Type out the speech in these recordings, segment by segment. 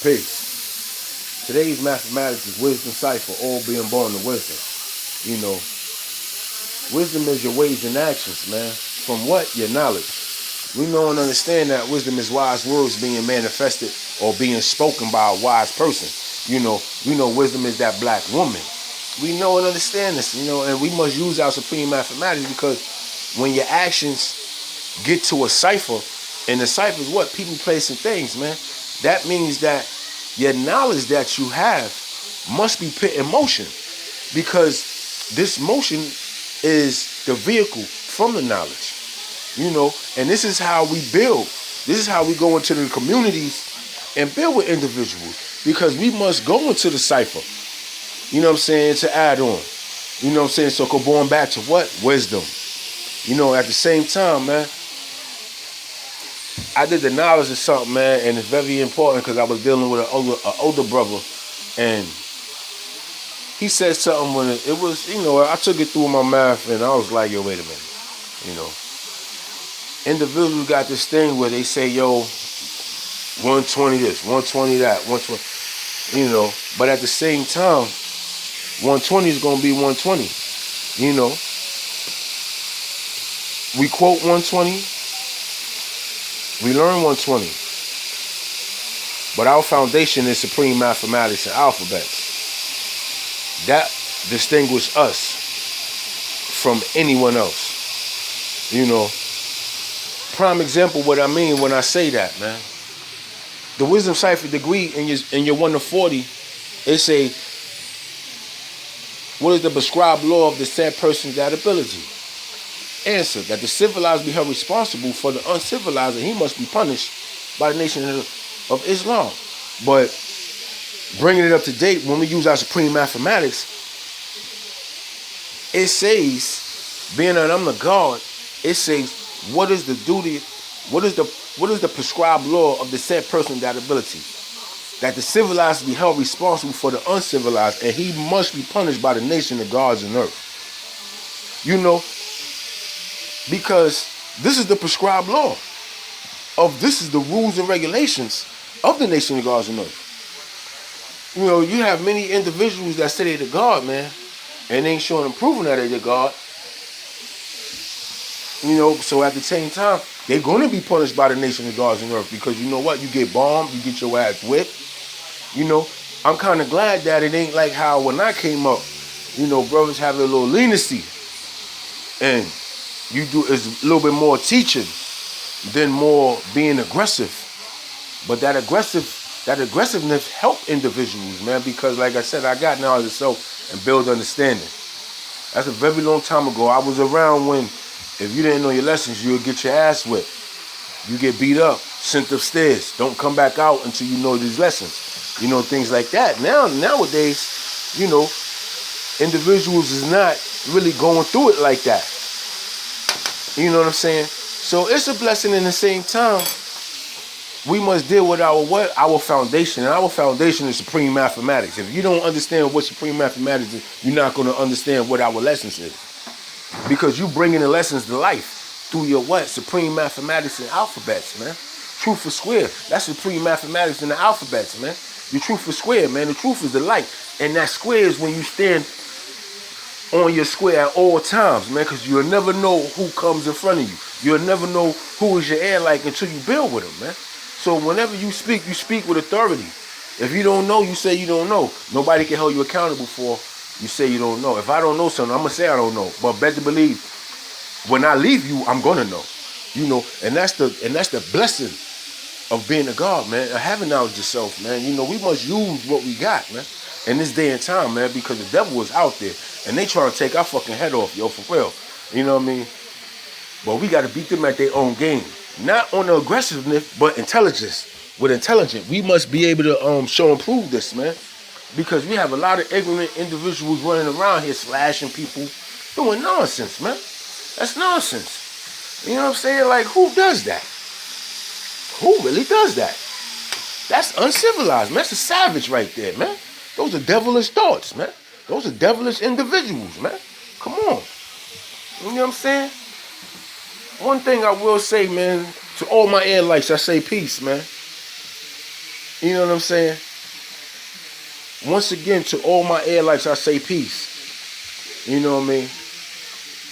Peace. Today's mathematics is wisdom cipher, all being born to wisdom. You know, wisdom is your ways and actions, man. From what? Your knowledge. We know and understand that wisdom is wise words being manifested or being spoken by a wise person. We know wisdom is that black woman. We know and understand this, and we must use our supreme mathematics because when your actions get to a cipher, and the cipher is what? People, place, and things, man. That means that your knowledge that you have must be put in motion because this motion is the vehicle from the knowledge. And this is how we build. This is how we go into the communities and build with individuals because we must go into the cipher, to add on. So going back to what? Wisdom. At the same time, man, I did the knowledge of something, man, and it's very important because I was dealing with an older brother, and he said something when it was, I took it through my math, and I was like, yo, wait a minute, individuals got this thing where they say, yo, 120 this, 120 that, 120, but at the same time, 120 is going to be 120, we quote 120, we learn 120, but our foundation is supreme mathematics and alphabets. That distinguishes us from anyone else. Prime example what I mean when I say that, man. The wisdom cipher degree in your 1 to 40, it say, what is the prescribed law of the said person's that ability? Answer, that the civilized be held responsible for the uncivilized, and he must be punished by the nation of Islam. But bringing it up to date, when we use our supreme mathematics, it says, being that I'm the God, it says, what is the duty, what is the prescribed law of the said person that ability? That the civilized be held responsible for the uncivilized, and he must be punished by the nation of gods and earth. Because this is the prescribed law of, this is the rules and regulations of the nation of gods and earth. You have many individuals that say they're the God, man, and they ain't showing and proving that they're the God. So at the same time, they're going to be punished by the nation of gods and earth because you know what? You get bombed, you get your ass whipped. I'm kind of glad that it ain't like how when I came up, brothers have a little leniency. And you do is a little bit more teaching than more being aggressive. But that aggressiveness help individuals, man, because like I said, I got knowledge of self and build understanding. That's a very long time ago. I was around when if you didn't know your lessons, you would get your ass whipped. You get beat up, sent upstairs. Don't come back out until you know these lessons. Things like that. Nowadays, individuals is not really going through it like that. You know what I'm saying? So it's a blessing in the same time. We must deal with our foundation. And our foundation is supreme mathematics. If you don't understand what supreme mathematics is, you're not going to understand what our lessons is. Because you bringing the lessons to life through your what? Supreme mathematics and alphabets, man. Truth for square. That's supreme mathematics and the alphabets, man. Your truth for square, man. The truth is the light. And that square is when you stand on your square at all times, man, because you'll never know who comes in front of you. You'll never know who is your heir like until you build with them, man. So whenever you speak with authority. If you don't know, you say you don't know. Nobody can hold you accountable for you say you don't know. If I don't know something, I'm going to say I don't know. But better believe, when I leave you, I'm going to know. And that's the blessing of being a God, man. Of having knowledge of self, man. We must use what we got, man. In this day and time, man, because the devil is out there. And they trying to take our fucking head off, yo, for real. You know what I mean? But we got to beat them at their own game. Not on the aggressiveness, but intelligence. With intelligence, we must be able to show and prove this, man. Because we have a lot of ignorant individuals running around here slashing people, doing nonsense, man. That's nonsense. You know what I'm saying? Like, who does that? Who really does that? That's uncivilized, man. That's a savage right there, man. Those are devilish thoughts, man. Those are devilish individuals, man. Come on. You know what I'm saying? One thing I will say, man, to all my air lights, I say peace, man. You know what I'm saying? Once again, to all my airlights, I say peace. You know what I mean?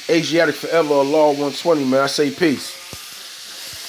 Asiatic forever, Allah 120, man. I say peace.